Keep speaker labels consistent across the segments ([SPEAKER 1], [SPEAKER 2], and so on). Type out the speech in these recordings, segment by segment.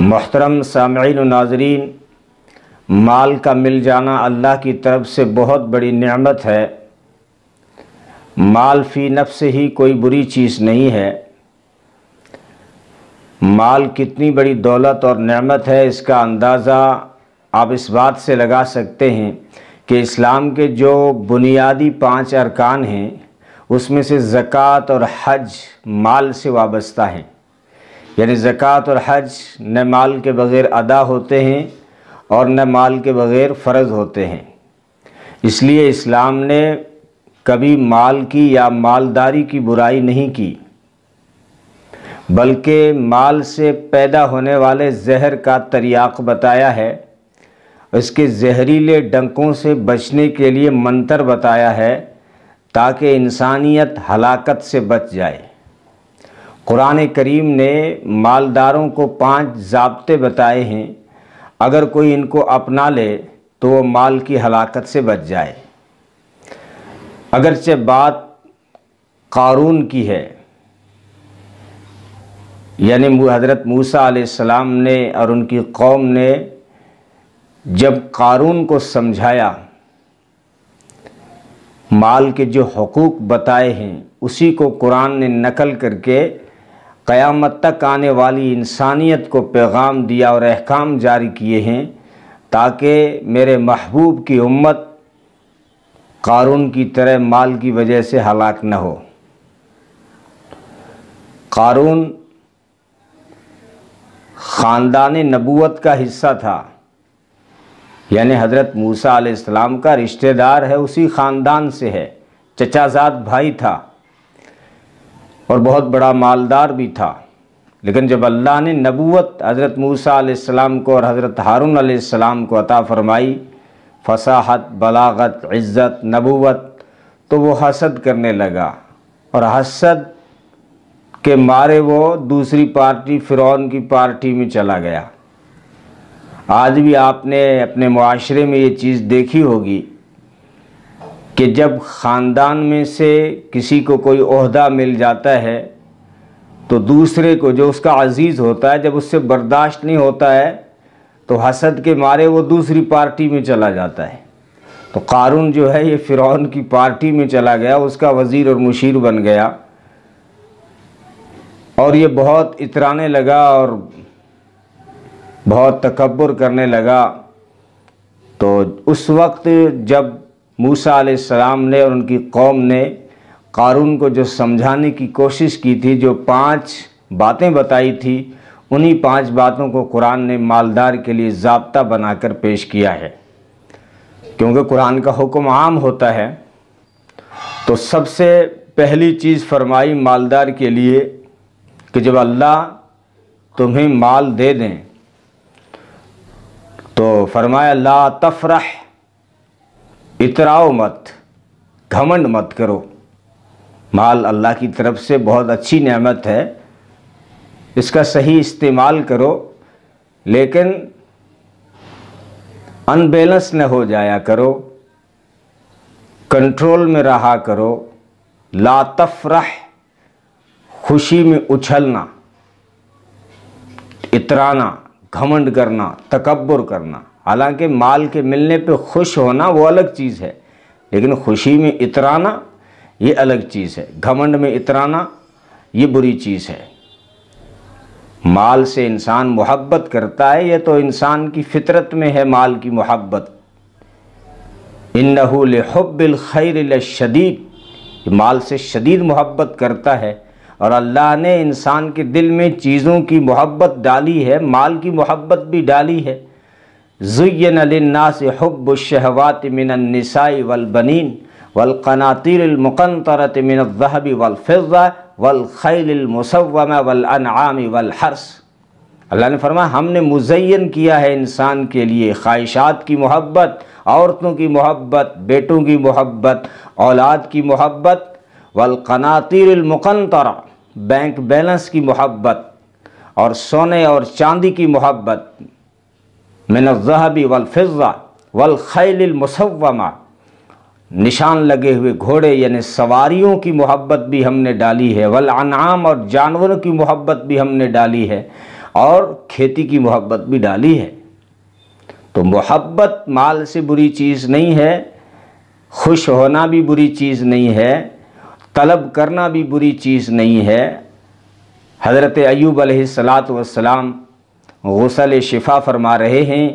[SPEAKER 1] محترم سامعین و ناظرین، مال کا مل جانا اللہ کی طرف سے بہت بڑی نعمت ہے۔ مال فی نفس ہی کوئی بری چیز نہیں ہے۔ مال کتنی بڑی دولت اور نعمت ہے، اس کا اندازہ آپ اس بات سے لگا سکتے ہیں کہ اسلام کے جو بنیادی 5 ارکان ہیں اس میں سے زکوٰۃ اور حج مال سے وابستہ ہیں، یعنی زکوٰۃ اور حج نہ مال کے بغیر ادا ہوتے ہیں اور نہ مال کے بغیر فرض ہوتے ہیں۔ اس لیے اسلام نے کبھی مال کی یا مالداری کی برائی نہیں کی، بلکہ مال سے پیدا ہونے والے زہر کا تریاق بتایا ہے، اس کے زہریلے ڈنکوں سے بچنے کے لیے منتر بتایا ہے تاکہ انسانیت ہلاکت سے بچ جائے۔ قرآن کریم نے مالداروں کو 5 ضابطے بتائے ہیں، اگر کوئی ان کو اپنا لے تو وہ مال کی ہلاکت سے بچ جائے۔ اگرچہ بات قارون کی ہے، یعنی حضرت موسیٰ علیہ السلام نے اور ان کی قوم نے جب قارون کو سمجھایا، مال کے جو حقوق بتائے ہیں اسی کو قرآن نے نقل کر کے قیامت تک آنے والی انسانیت کو پیغام دیا اور احکام جاری کیے ہیں تاکہ میرے محبوب کی امت قارون کی طرح مال کی وجہ سے ہلاک نہ ہو۔ قارون خاندان نبوت کا حصہ تھا، یعنی حضرت موسیٰ علیہ السلام کا رشتہ دار ہے، اسی خاندان سے ہے، چچا زاد بھائی تھا اور بہت بڑا مالدار بھی تھا۔ لیکن جب اللہ نے نبوت حضرت موسیٰ علیہ السلام کو اور حضرت ہارون علیہ السلام کو عطا فرمائی، فصاحت، بلاغت، عزت، نبوت، تو وہ حسد کرنے لگا اور حسد کے مارے وہ دوسری پارٹی فرعون کی پارٹی میں چلا گیا۔ آج بھی آپ نے اپنے معاشرے میں یہ چیز دیکھی ہوگی کہ جب خاندان میں سے کسی کو کوئی عہدہ مل جاتا ہے تو دوسرے کو جو اس کا عزیز ہوتا ہے، جب اس سے برداشت نہیں ہوتا ہے تو حسد کے مارے وہ دوسری پارٹی میں چلا جاتا ہے۔ تو قارون جو ہے یہ فرعون کی پارٹی میں چلا گیا، اس کا وزیر اور مشیر بن گیا، اور یہ بہت اترانے لگا اور بہت تکبر کرنے لگا۔ تو اس وقت جب موسیٰ علیہ السلام نے اور ان کی قوم نے قارون کو جو سمجھانے کی کوشش کی تھی، جو 5 باتیں بتائی تھی، انہی 5 باتوں کو قرآن نے مالدار کے لیے ضابطہ بنا کر پیش کیا ہے۔ کیونکہ قرآن کا حکم عام ہوتا ہے، تو سب سے پہلی چیز فرمائی مالدار کے لیے کہ جب اللہ تمہیں مال دے دیں تو فرمایا لا تفرح، اتراؤ مت، گھمنڈ مت کرو۔ مال اللہ کی طرف سے بہت اچھی نعمت ہے، اس کا صحیح استعمال کرو، لیکن ان بیلنس نہ ہو جایا کرو، کنٹرول میں رہا کرو۔ لا تفرح، خوشی میں اچھلنا، اترانا، گھمنڈ کرنا، تکبر کرنا۔ حالانکہ مال کے ملنے پہ خوش ہونا وہ الگ چیز ہے، لیکن خوشی میں اترانا یہ الگ چیز ہے۔ گھمنڈ میں اترانا یہ بری چیز ہے۔ مال سے انسان محبت کرتا ہے، یہ تو انسان کی فطرت میں ہے مال کی محبت۔ انہ لحب الخیر لشدید، مال سے شدید محبت کرتا ہے، اور اللہ نے انسان کے دل میں چیزوں کی محبت ڈالی ہے، مال کی محبت بھی ڈالی ہے۔ زین للناس حب الشہوات من النساء والبنین والقناطیر المقنطرۃ من الذہب والفضہ والخیل المسومہ والانعام والحرث۔ اللہ نے فرمایا ہم نے مزین کیا ہے انسان کے لیے خواہشات کی محبت، عورتوں کی محبت، بیٹوں کی محبت، اولاد کی محبت، والقناطیر المقنطرہ، بینک بیلنس کی محبت، اور سونے اور چاندی کی محبت، من الذہب والفضہ والخیل المسومہ، نشان لگے ہوئے گھوڑے یعنی سواریوں کی محبت بھی ہم نے ڈالی ہے، والانعام، اور جانوروں کی محبت بھی ہم نے ڈالی ہے، اور کھیتی کی محبت بھی ڈالی ہے۔ تو محبت مال سے بری چیز نہیں ہے، خوش ہونا بھی بری چیز نہیں ہے، طلب کرنا بھی بری چیز نہیں ہے۔ حضرت ایوب علیہ السلام غسل شفا فرما رہے ہیں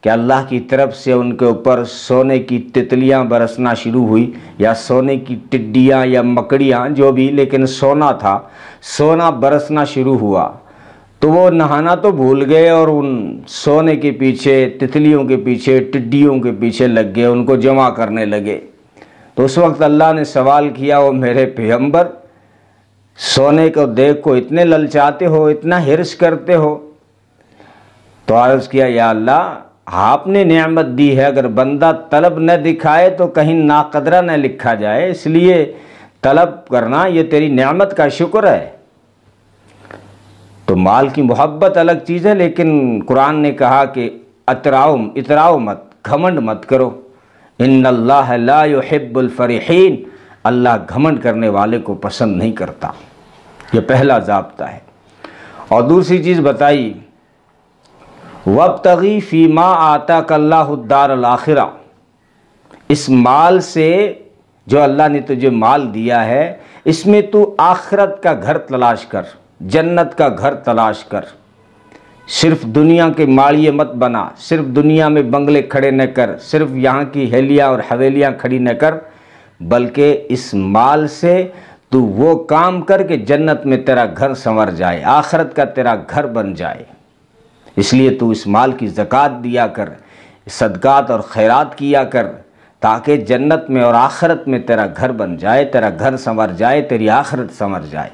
[SPEAKER 1] کہ اللہ کی طرف سے ان کے اوپر سونے کی تتلیاں برسنا شروع ہوئی، یا سونے کی ٹڈیاں یا مکڑیاں جو بھی، لیکن سونا تھا، سونا برسنا شروع ہوا تو وہ نہانا تو بھول گئے اور ان سونے کے پیچھے، تتلیوں کے پیچھے، ٹڈیوں کے پیچھے لگ گئے، ان کو جمع کرنے لگے۔ تو اس وقت اللہ نے سوال کیا، وہ میرے پیغمبر سونے کو دیکھ کو اتنے للچاتے ہو، اتنا حرص کرتے ہو؟ تو عرض کیا یا اللہ آپ نے نعمت دی ہے، اگر بندہ طلب نہ دکھائے تو کہیں ناقدرہ نہ لکھا جائے، اس لیے طلب کرنا یہ تیری نعمت کا شکر ہے۔ تو مال کی محبت الگ چیز ہے، لیکن قرآن نے کہا کہ اتراؤ مت، گھمنڈ مت کرو۔ ان اللہ لا يحب الفرحین، اللہ گھمنڈ کرنے والے کو پسند نہیں کرتا۔ یہ پہلا ضابطہ ہے۔ اور دوسری چیز بتائی وابتغی فیما آتاک اللہ الدار الآخرہ، اس مال سے جو اللہ نے تجھے مال دیا ہے اس میں تو آخرت کا گھر تلاش کر، جنت کا گھر تلاش کر۔ صرف دنیا کے ماڑیے مت بنا، صرف دنیا میں بنگلے کھڑے نہ کر، صرف یہاں کی ہیلیاں اور حویلیاں کھڑی نہ کر، بلکہ اس مال سے تو وہ کام کر کہ جنت میں تیرا گھر سنور جائے، آخرت کا تیرا گھر بن جائے۔ اس لیے تو اس مال کی زکوٰۃ دیا کر، صدقات اور خیرات کیا کر، تاکہ جنت میں اور آخرت میں تیرا گھر بن جائے، تیرا گھر سنور جائے، تیری آخرت سنور جائے۔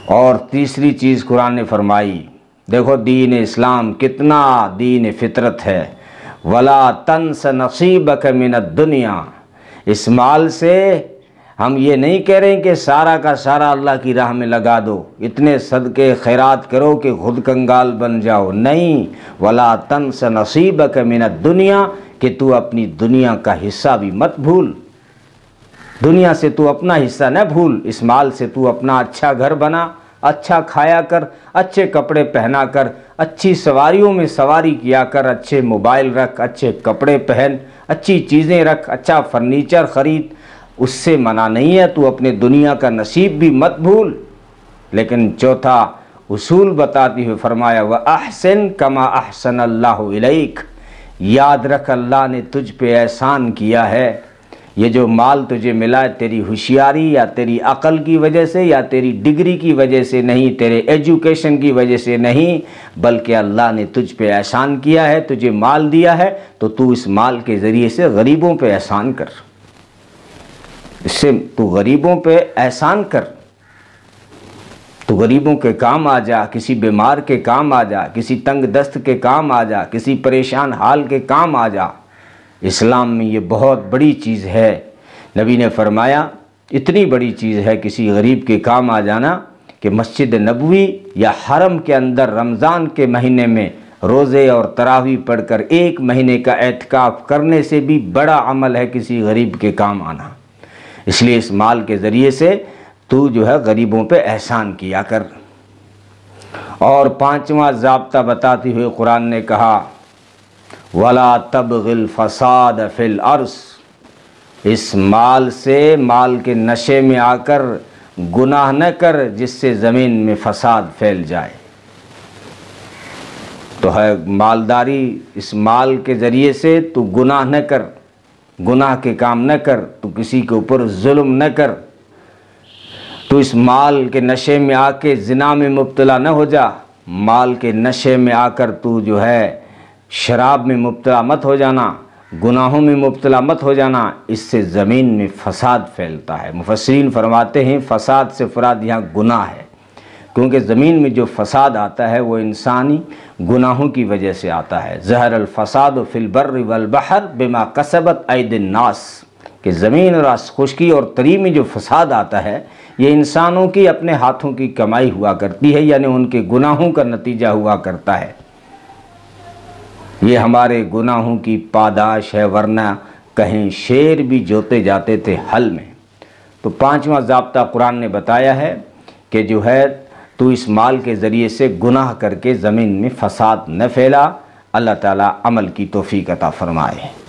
[SPEAKER 1] اور تیسری چیز قرآن نے فرمائی، دیکھو دین اسلام کتنا دین فطرت ہے، وَلَا تَنْسَ نَصِيبَكَ مِنَ الدُّنْيَا، اس مال سے ہم یہ نہیں کہہ رہے ہیں کہ سارا کا سارا اللہ کی راہ میں لگا دو، اتنے صدقے خیرات کرو کہ خود کنگال بن جاؤ، نہیں، وَلَا تَنْسَ نَصِيبَكَ مِنَ الدُّنْيَا، کہ تو اپنی دنیا کا حصہ بھی مت بھول، دنیا سے تو اپنا حصہ نہ بھول، اس مال سے تو اپنا اچھا گھر بنا، اچھا کھایا کر، اچھے کپڑے پہنا کر، اچھی سواریوں میں سواری کیا کر، اچھے موبائل رکھ، اچھے کپڑے پہن، اچھی چیزیں رکھ، اچھا فرنیچر خرید، اس سے منع نہیں ہے، تو اپنے دنیا کا نصیب بھی مت بھول۔ لیکن چوتھا اصول بتاتی ہوئے فرمایا وَأَحْسِن كَمَا أَحْسَنَ اللَّهُ إِلَيْكَ، یاد رکھ اللہ نے تجھ پہ احسان کیا ہے۔ یہ جو مال تجھے ملا ہے تیری ہوشیاری یا تیری عقل کی وجہ سے یا تیری ڈگری کی وجہ سے نہیں، تیرے ایجوکیشن کی وجہ سے نہیں، بلکہ اللہ نے تجھ پہ احسان کیا ہے، تجھے مال دیا ہے، تو اس مال کے ذریعے سے غریبوں پہ احسان کر، اس سے تو غریبوں پہ احسان کر، تو غریبوں کے کام آ جا، کسی بیمار کے کام آ جا، کسی تنگ دست کے کام آ جا، کسی پریشان حال کے کام آ جا۔ اسلام میں یہ بہت بڑی چیز ہے۔ نبی نے فرمایا اتنی بڑی چیز ہے کسی غریب کے کام آ جانا کہ مسجد نبوی یا حرم کے اندر رمضان کے مہینے میں روزے اور تراویح پڑھ کر 1 مہینے کا اعتکاف کرنے سے بھی بڑا عمل ہے کسی غریب کے کام آنا۔ اس لیے اس مال کے ذریعے سے تو جو ہے غریبوں پہ احسان کیا کر۔ اور 5واں ضابطہ بتاتے ہوئے قرآن نے کہا وَلَا تَبْغِ الْفَسَادَ فِي الْأَرْضِ، اس مال سے، مال کے نشے میں آ کر گناہ نہ کر جس سے زمین میں فساد پھیل جائے۔ تو ہے مالداری، اس مال کے ذریعے سے تو گناہ نہ کر، گناہ کے کام نہ کر، تو کسی کے اوپر ظلم نہ کر، تو اس مال کے نشے میں آ کے زنا میں مبتلا نہ ہو جا، مال کے نشے میں آ کر تو جو ہے شراب میں مبتلا مت ہو جانا، گناہوں میں مبتلا مت ہو جانا، اس سے زمین میں فساد پھیلتا ہے۔ مفسرین فرماتے ہیں فساد سے مراد یہاں گناہ ہے، کیونکہ زمین میں جو فساد آتا ہے وہ انسانی گناہوں کی وجہ سے آتا ہے۔ ظہر الفساد فی البر والبحر بما کسبت ایدی الناس، کہ زمین اور خشکی اور تری میں جو فساد آتا ہے یہ انسانوں کی اپنے ہاتھوں کی کمائی ہوا کرتی ہے، یعنی ان کے گناہوں کا نتیجہ ہوا کرتا ہے۔ یہ ہمارے گناہوں کی پاداش ہے، ورنہ کہیں شیر بھی جوتے جاتے تھے حل میں۔ تو 5واں ضابطہ قرآن نے بتایا ہے کہ جو ہے تو اس مال کے ذریعے سے گناہ کر کے زمین میں فساد نہ پھیلا۔ اللہ تعالیٰ عمل کی توفیق عطا فرمائے۔